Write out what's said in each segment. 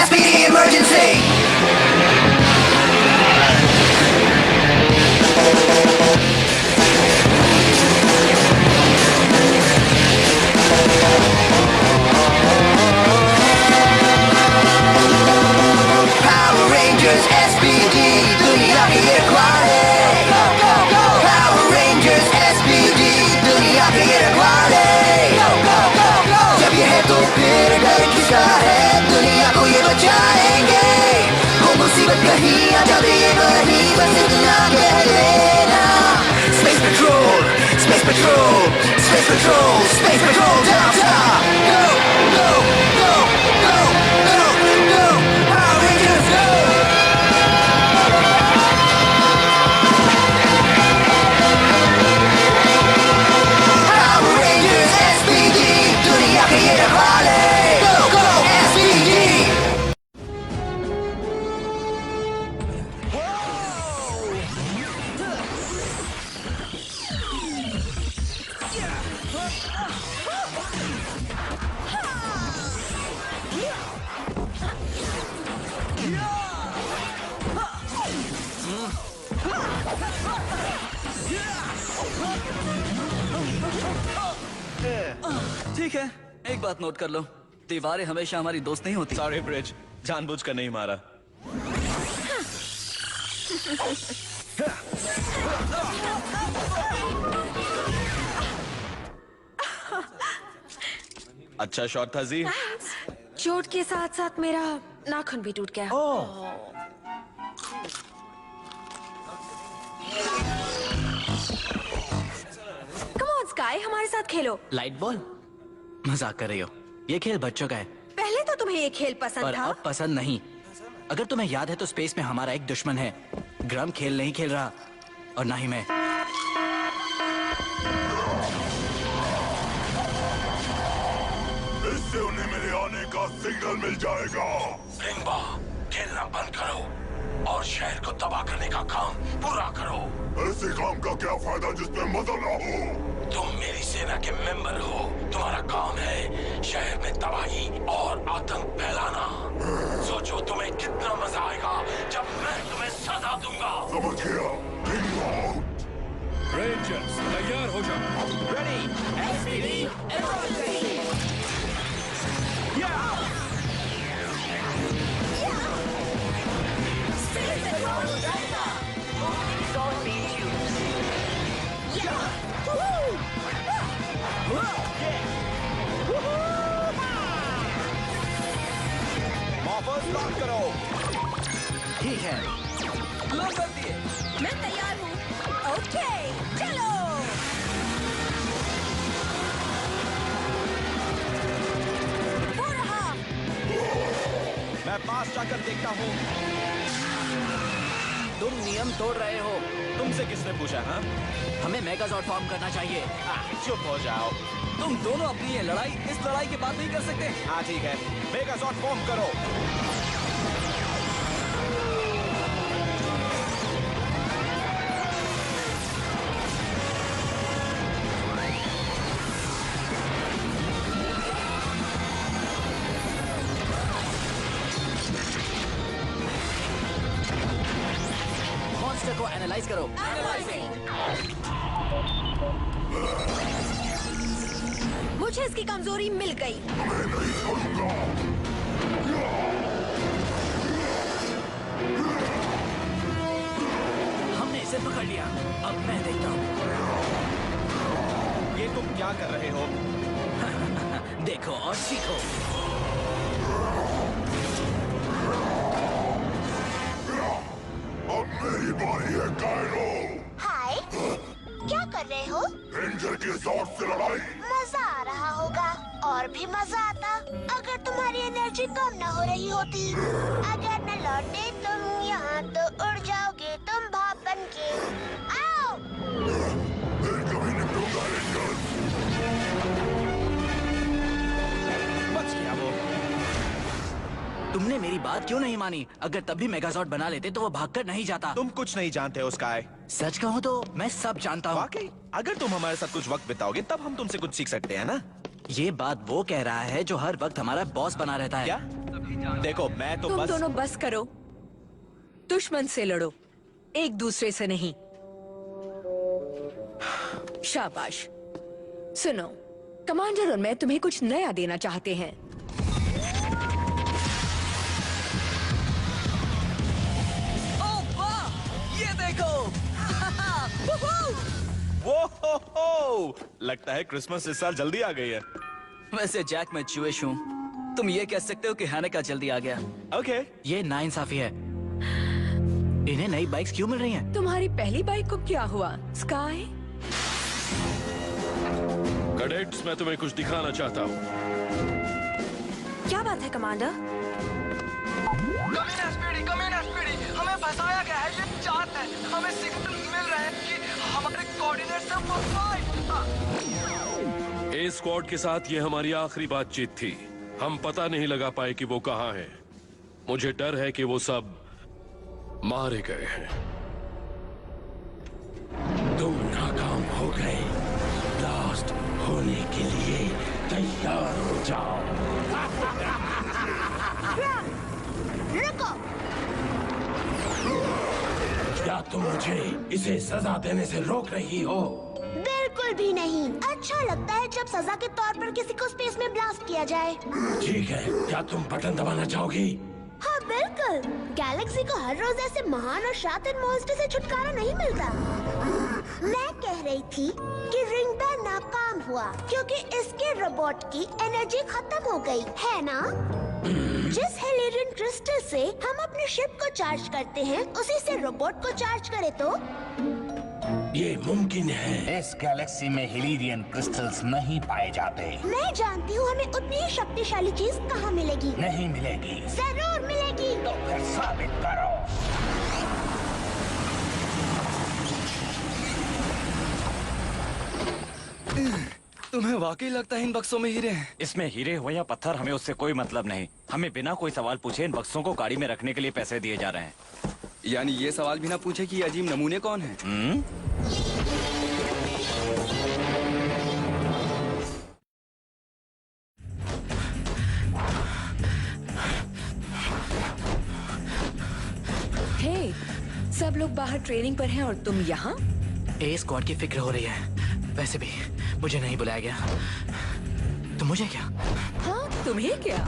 SPD emergency. Power Rangers SPD दुनिया की रखवाले. Go go go. Power Rangers SPD दुनिया की रखवाले. Go go go go. जब ये है तो फिर डर किसका है, दुनिया को ये बचाएंगे. हो मुसीबत कहीं आ जाए ये वही बस इतना कह देना. Space Patrol, Space Patrol, Space Patrol, Space Patrol down top. Go go go go go go. Power Rangers go. Power Rangers SPD दुनिया के ये रखवाले. Go go SPD. ठीक है, एक बात नोट कर लो, दीवारें हमेशा हमारी दोस्त नहीं होती. सॉरी ब्रिज, जानबूझकर नहीं मारा. अच्छा शॉट था जी. चोट के साथ साथ मेरा नाखून भी टूट गया. कम ऑन स्काई, हमारे साथ खेलो. Light ball? मजाक कर रही हो? ये खेल बच्चों का है. पहले तो तुम्हें ये खेल पसंद पर था. अब पसंद नहीं. अगर तुम्हें याद है तो स्पेस में हमारा एक दुश्मन है. ग्रम खेल नहीं खेल रहा और ना ही मैं. इससे उन्हें मेरे आने का सिग्नल मिल जाएगा. रिंगबा, खेलना बंद करो और शहर को तबाह करने का काम पूरा करो. ऐसे काम का क्या फायदा जिसमें मजा ना हो. तुम मेरी सेना के मेंबर हो. तुम्हारा काम है शहर में तबाही और आतंक फैलाना. सोचो तुम्हें कितना मजा आएगा जब मैं तुम्हें सजा दूंगा. समझ गया. Ring out. रेंजर्स तैयार हो जाओ. वापस लॉक करो. ठीक है. लॉक कर दिए. मैं तैयार हूँ. ओके, चलो. वो रहा. मैं पास जाकर देखता हूँ. तुम नियम तोड़ रहे हो. तुमसे किसने पूछा? हाँ, हमें मेगाजॉर्ड फॉर्म करना चाहिए. चुप हो जाओ. तुम दोनों अपनी ये लड़ाई इस लड़ाई के बाद नहीं कर सकते. हाँ ठीक है, मेगाजॉर्ड फॉर्म करो. मॉन्स्टर को एनालाइज करो. मुझे इसकी कमजोरी मिल गई. हमने इसे पकड़ लिया. अब मैं देखता हूँ. ये तुम क्या कर रहे हो? देखो और सीखो. अब मेरी बारी है कायरो. हाय, क्या कर रहे हो? रेंजर के जॉर्ड से लड़ाई. मजा आ रहा होगा. और भी मजा आता अगर तुम्हारी एनर्जी कम न हो रही होती. अगर न लौटे तुम यहाँ तो उड़ जाओगे तुम भाप बन के. आओ. फिर कभी निकलूंगा रेंजर. बच गया वो. तुमने मेरी बात क्यों नहीं मानी? अगर तब भी मेगाजॉर्ड बना लेते तो वो भागकर नहीं जाता. तुम कुछ नहीं जानते हो स्काई. सच कहूँ तो मैं सब जानता हूँ. वाकई, अगर तुम हमारे साथ कुछ वक्त बिताओगे तब हम तुमसे कुछ सीख सकते हैं ना. ये बात वो कह रहा है जो हर वक्त हमारा बॉस बना रहता है. क्या? देखो मैं तो तुम बस दोनों बस करो, दुश्मन से लड़ो, एक दूसरे से नहीं। शाबाश। सुनो, कमांडर और मैं तुम्हें कुछ नया देना चाहते हैं। ओह वाह, ये देखो। वो लगता है क्रिसमस इस साल जल्दी आ गई है। वैसे जैक मैं चूइश हूँ, तुम ये कह सकते हो कि हैनेका जल्दी आ गया। ओके ये नाइंसाफी है। इन्हें नई बाइक्स क्यों मिल रही हैं? तुम्हारी पहली बाइक को क्या हुआ, स्काई? कैडेट्स, मैं तुम्हें कुछ दिखाना चाहता हूँ। क्या बात है कमांडर? कमीना स्पीडी, हमें फंसाया गया है। ये चाहत है, हमें सिग्नल मिल रहे हैं कि हमारे कोऑर्डिनेट्स हैं वो ए स्क्वाड के साथ ये हमारी आखिरी बातचीत थी। हम पता नहीं लगा पाए कि वो कहाँ हैं। मुझे डर है कि वो सब मारे गए हैं। तुम नाकाम हो गए। ब्लास्ट होने के लिए तैयार हो जाओ। रुको। क्या तुम मुझे इसे सजा देने से रोक रही हो? बिल्कुल भी नहीं। अच्छा लगता है जब सजा के तौर पर किसी को स्पेस में ब्लास्ट किया जाए। ठीक है, क्या तुम बटन दबाना चाहोगी? हाँ बिल्कुल। गैलेक्सी को हर रोज ऐसे महान और शातिर मॉन्स्टर से छुटकारा नहीं मिलता। मैं कह रही थी कि रिंग बैन नाकाम हुआ क्योंकि इसके रोबोट की एनर्जी खत्म हो गई है ना? जिस हेलेरियन क्रिस्टल से हम अपने शिप को चार्ज करते हैं, उसी से रोबोट को चार्ज करे तो ये मुमकिन है। इस गैलेक्सी में हिलीरियन क्रिस्टल्स नहीं पाए जाते। मैं जानती हूँ हमें उतनी ही शक्तिशाली चीज कहाँ मिलेगी। नहीं मिलेगी। जरूर मिलेगी। तो फिर साबित करो। तुम्हें वाकई लगता है इन बक्सों में हीरे हैं? इसमें हीरे हो या पत्थर, हमें उससे कोई मतलब नहीं। हमें बिना कोई सवाल पूछे इन बक्सों को गाड़ी में रखने के लिए पैसे दिए जा रहे हैं। यानी ये सवाल भी ना पूछे कि ये अजीब नमूने कौन हैं? हे, सब लोग बाहर ट्रेनिंग पर हैं और तुम यहाँ? ए स्क्वाड की फिक्र हो रही है। वैसे भी मुझे नहीं बुलाया गया तो मुझे क्या? हाँ, तुम्हें क्या?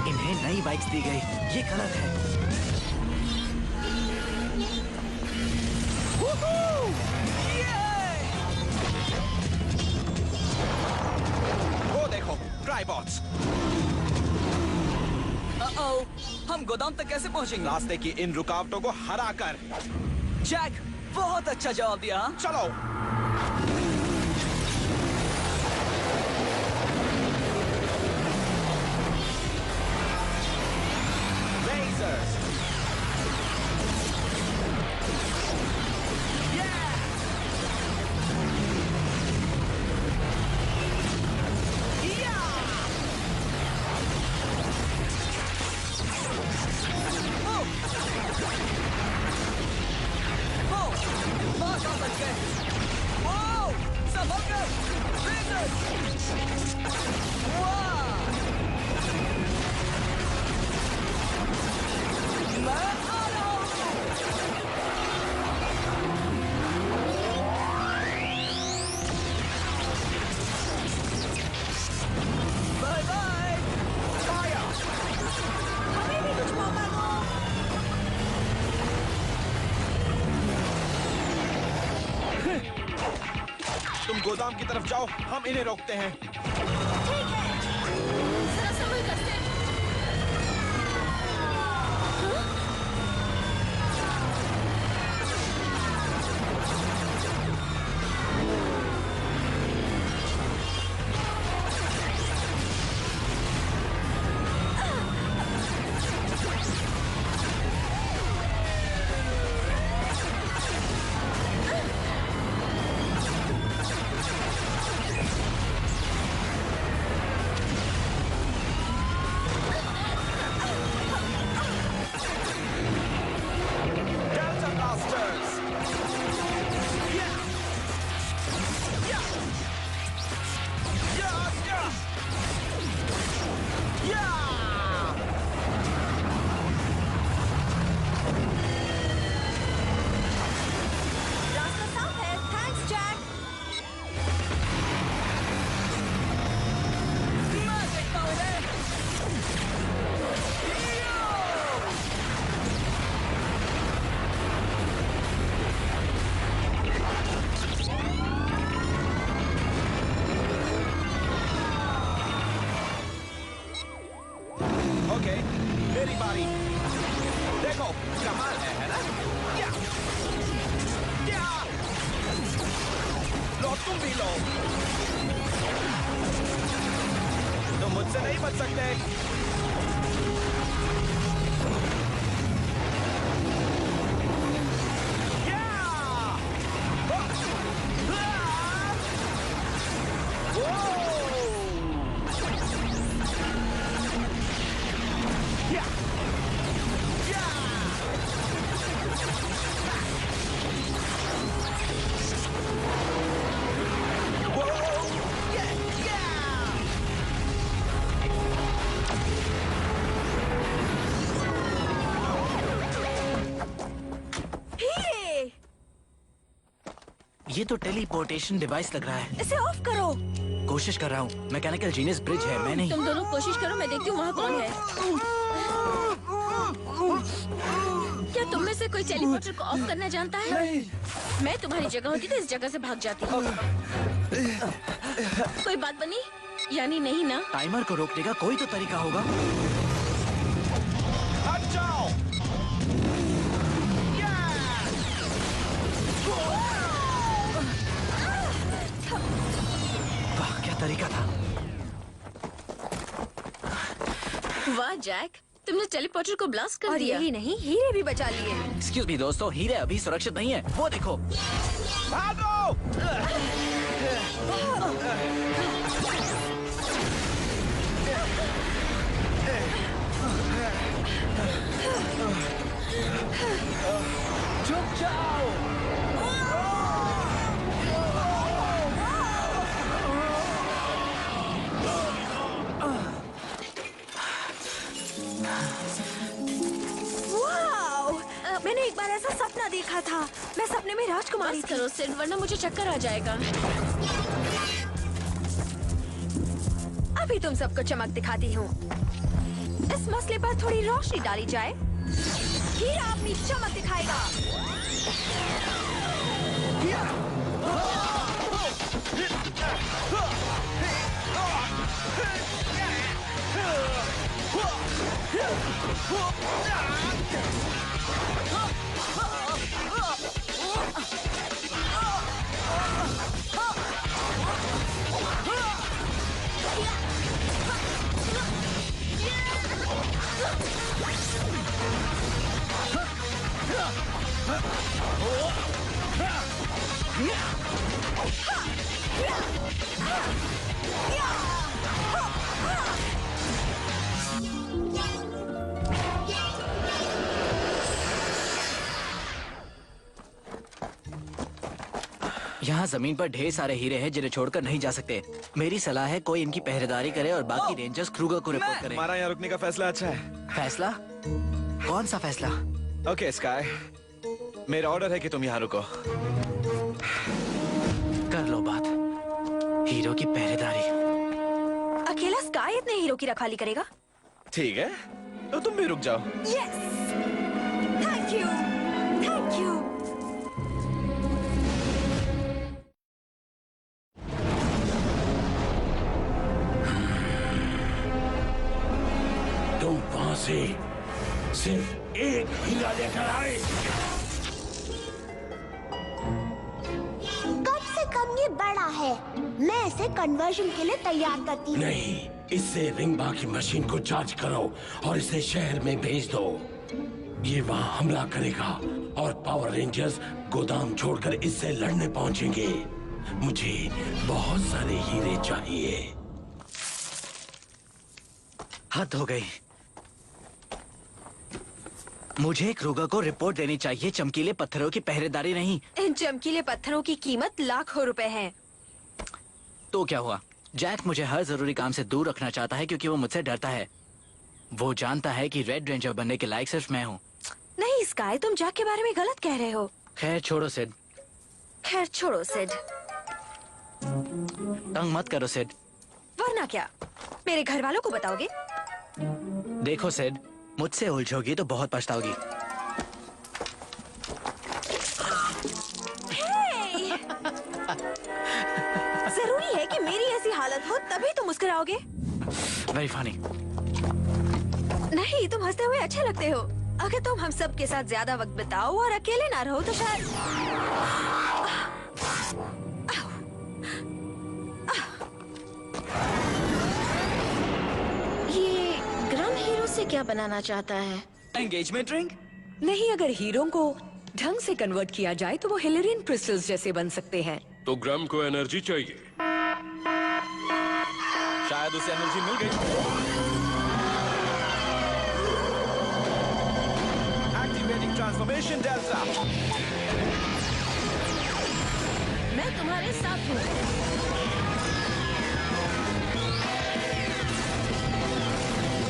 इन्हें नई बाइक्स दी गई, ये गलत है। वो देखो ट्राइबॉट्स। हम गोदाम तक कैसे पहुंचेंगे? रास्ते की इन रुकावटों को हराकर। जैक, बहुत अच्छा जवाब दिया। हाँ? चलो। Lasers. तुम गोदाम की तरफ जाओ, हम इन्हें रोकते हैं। ठीक है। जरा संभल करते हैं। कमाल है ना? या! या! लो तुम भी लो। तुम मुझसे नहीं बच सकते। या! या! या! हीरे, ये तो टेलीपोर्टेशन डिवाइस लग रहा है। इसे ऑफ करो। कोशिश कर रहा हूँ। मैकेनिकल जीनियस ब्रिज है, मैं नहीं। तुम दोनों कोशिश करो, मैं देखती हूँ वहाँ कौन है। क्या तुम में से कोई टेलीपोर्टर को ऑफ करना जानता है? नहीं। मैं तुम्हारी जगह होती तो इस जगह से भाग जाती। कोई बात बनी? यानी नहीं ना? टाइमर को रोकने का कोई तो तरीका होगा। हट जाओ। वाह, क्या तरीका था। वाह जैक, तुमने टेलीपोर्टर को ब्लास्ट कर और दिया। यही नहीं, हीरे भी बचा लिए। एक्सक्यूज मी दोस्तों, हीरे अभी सुरक्षित नहीं है। वो देखो। भागो! चुप जाओ। वाओ! मैंने एक बार ऐसा सपना देखा था। मैं सपने में राजकुमारी बस थी। करो सिड, वरना मुझे चक्कर आ जाएगा। अभी तुम सबको चमक दिखाती हूँ। इस मसले पर थोड़ी रोशनी डाली जाए। हीरा अपनी चमक दिखाएगा। यहाँ जमीन पर ढेर सारे हीरे हैं जिन्हें छोड़कर नहीं जा सकते। मेरी सलाह है कोई इनकी पहरेदारी करे और बाकी रेंजर्स क्रूगर को रिपोर्ट करें। हमारा यहाँ रुकने का फैसला अच्छा है। फैसला? कौन सा फैसला? ओके स्काई, मेरा ऑर्डर है कि तुम यहाँ रुको। कर लो बात। हीरो की पहरेदारी। अकेला स्काई इतने हीरो की रखवाली करेगा? ठीक है, तो तुम भी रुक जाओ। Yes, thank you, thank you. तुम वहां से सिर्फ एक हीरा लेकर आए। कम से कम ये बड़ा है। मैं इसे कन्वर्जन के लिए तैयार करती हूँ। नहीं, इससे रिंगबा की मशीन को चार्ज करो और इसे शहर में भेज दो। ये वहाँ हमला करेगा और पावर रेंजर्स गोदाम छोड़कर इससे लड़ने पहुंचेंगे। मुझे बहुत सारे हीरे चाहिए। हद हो गई। मुझे क्रूगर को रिपोर्ट देनी चाहिए, चमकीले पत्थरों की पहरेदारी नहीं। इन चमकीले पत्थरों की कीमत लाखों रुपए है। तो क्या हुआ? जैक मुझे हर जरूरी काम से दूर रखना चाहता है क्योंकि वो मुझसे डरता है। वो जानता है कि रेड रेंजर बनने के लायक सिर्फ मैं हूँ। नहीं स्काई, तुम जैक के बारे में गलत कह रहे हो। खैर छोड़ो सिड। खैर छोड़ो सिड। तंग मत करो सिड। वरना क्या, मेरे घर वालों को बताओगे? देखो सिड, मुझसे उलझोगी तो बहुत पछताओगी। हे! जरूरी है कि मेरी ऐसी हालत हो तभी तुम मुस्कुराओगे। Very funny. नहीं, तुम हंसते हुए अच्छे लगते हो। अगर तुम हम सब के साथ ज्यादा वक्त बिताओ और अकेले ना रहो तो शायद ये ग्रम हीरो से क्या बनाना चाहता है? Engagement ring? नहीं, अगर हीरो को ढंग से कन्वर्ट किया जाए तो वो हिलेरियन क्रिस्टल्स जैसे बन सकते हैं। तो ग्रम को एनर्जी चाहिए। शायद उसे एनर्जी मिल गई। Activating transformation delta. मैं तुम्हारे साथ हूँ।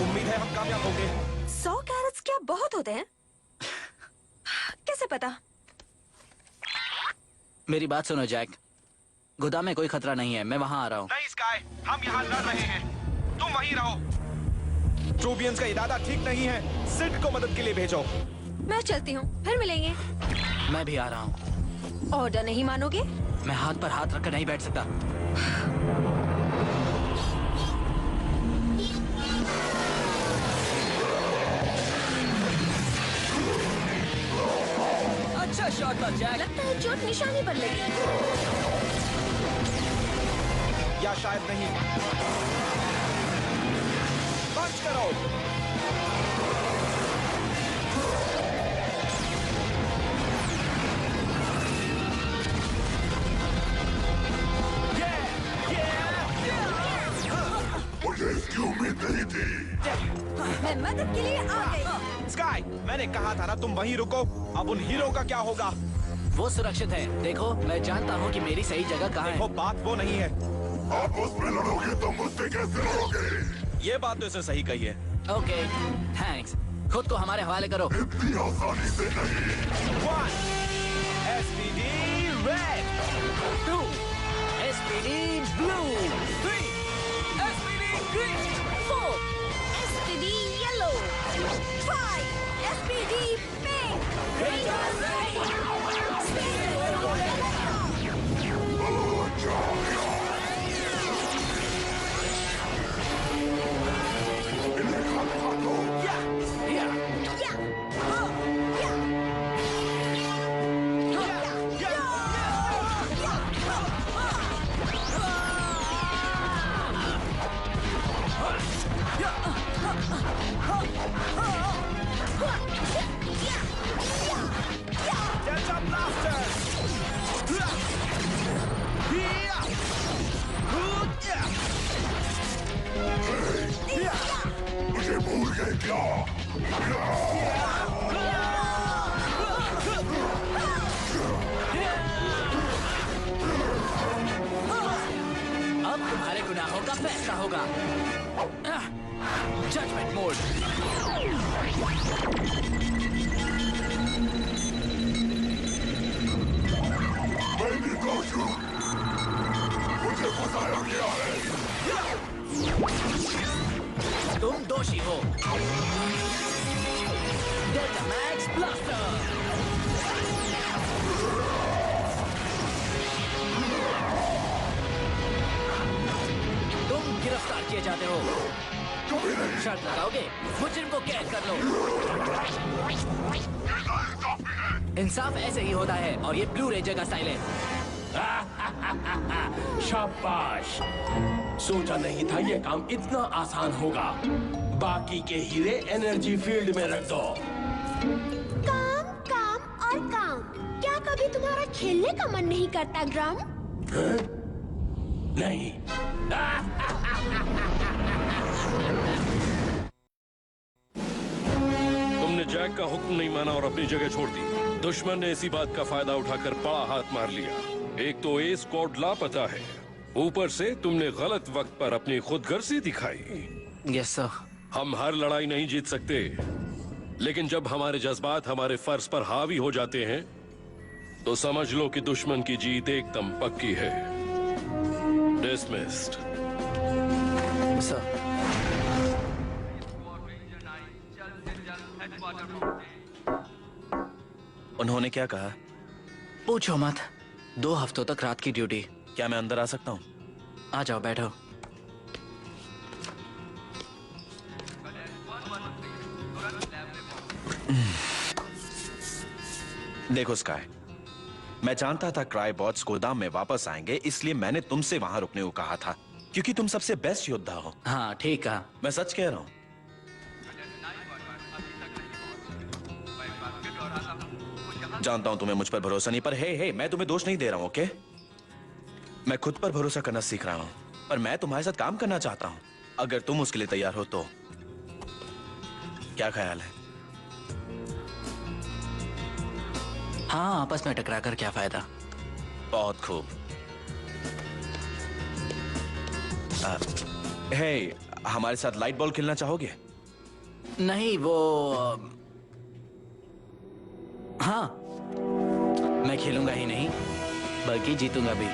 उम्मीद है हम कामयाब होंगे। 100 कैरेट्स क्या बहुत होते हैं? कैसे पता? मेरी बात सुनो जैक, गोदाम में कोई खतरा नहीं है, मैं वहाँ आ रहा हूँ। नहीं स्काई, हम यहाँ लड़ रहे हैं, तुम वहीं रहो। ट्रूबियंस का इरादा ठीक नहीं है, सिड को मदद के लिए भेजो। मैं चलती हूँ, फिर मिलेंगे। मैं भी आ रहा हूँ। ऑर्डर नहीं मानोगे? मैं हाथ पर हाथ रखकर नहीं बैठ सकता। अच्छा शॉट था जैक। लगता है चोट निशाने पर लगी। या शायद नहीं। पंच करो। मुझे इसकी उम्मीद नहीं थी। मैं मदद के लिए आ गई। स्काई, मैंने कहा था ना तुम वहीं रुको। अब उन हीरो का क्या होगा? वो सुरक्षित है। देखो, मैं जानता हूँ कि मेरी सही जगह कहाँ देखो, है। बात वो नहीं है। आप उसमें लड़ोगे तो मुझसे कैसे लड़ोगे? ये बात तो इसने सही कही है। Okay, thanks. खुद को हमारे हवाले करो। इतनी आसानी से नहीं। 1 SPD red, 2 SPD blue, 3 SPD green, 4 SPD yellow, 5 SPD pink. Delta blasters. मुझे भूल गए क्या? अब तुम्हारे गुनाहों का फैसला होगा। Judgement mode. मैं निर्दोष हूँ। मुझे फंसाया गया है। तुम दोषी हो। Delta max blaster. तुम गिरफ्तार किए जाते हो। शर्त लगाओगे? मुजरिम को कैद कर लो। इंसाफ ऐसे ही होता है और ये ब्लू रेंजर का स्टाइल है। शाबाश। सोचा नहीं था ये काम इतना आसान होगा। बाकी के हीरे एनर्जी फील्ड में रख दो। काम काम और काम। क्या कभी तुम्हारा खेलने का मन नहीं करता ग्राम? नहीं। तुमने जैक का हुक्म नहीं माना और अपनी जगह छोड़ दी। दुश्मन ने इसी बात का फायदा उठाकर बड़ा हाथ मार लिया। एक तो ए स्क्वाड लापता है, ऊपर से तुमने गलत वक्त पर अपनी खुदगर्जी दिखाई। Yes sir. हम हर लड़ाई नहीं जीत सकते, लेकिन जब हमारे जज्बात हमारे फर्ज पर हावी हो जाते हैं तो समझ लो कि दुश्मन की जीत एकदम पक्की है। डिसमिस्ड। सर। उन्होंने क्या कहा? पूछो मत। 2 हफ्तों तक रात की ड्यूटी। क्या मैं अंदर आ सकता हूँ? आ जाओ, बैठो। देखो स्काई, मैं जानता था क्राइबॉट्स गोदाम में वापस आएंगे, इसलिए मैंने तुमसे वहां रुकने को कहा था, क्योंकि तुम सबसे बेस्ट योद्धा हो। हाँ ठीक है। मैं सच कह रहा हूं। जानता हूं तुम्हें मुझ पर भरोसा नहीं, पर हे मैं तुम्हें दोष नहीं दे रहा हूं, ओके? मैं खुद पर भरोसा करना सीख रहा हूं, पर मैं तुम्हारे साथ काम करना चाहता हूं। अगर तुम उसके लिए तैयार हो तो क्या ख्याल है? हाँ, आपस में टकरा कर क्या फायदा। बहुत खूब। हे, हमारे साथ लाइट बॉल खेलना चाहोगे? नहीं, वो हाँ, मैं खेलूंगा ही नहीं बल्कि जीतूंगा भी।